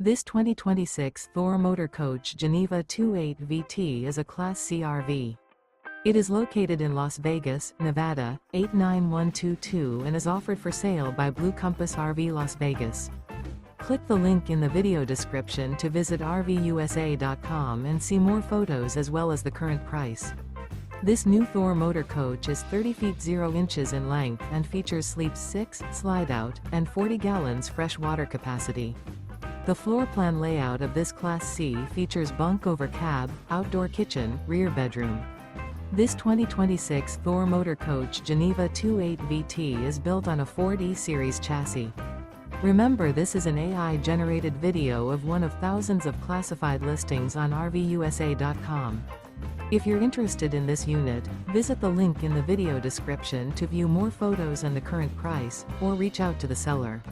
This 2026 Thor Motor Coach Geneva 28 VT is a Class C RV. It is located in Las Vegas, Nevada, 89122 and is offered for sale by Blue Compass RV Las Vegas. Click the link in the video description to visit RVUSA.com and see more photos as well as the current price. This new Thor Motor Coach is 30 feet 0 inches in length and features sleep 6, slide-out, and 40 gallons fresh water capacity. The floor plan layout of this Class C features bunk over cab, outdoor kitchen, rear bedroom. This 2026 Thor Motor Coach Geneva 28 VT is built on a Ford E-Series chassis. Remember, this is an AI-generated video of one of thousands of classified listings on RVUSA.com. If you're interested in this unit, visit the link in the video description to view more photos and the current price, or reach out to the seller.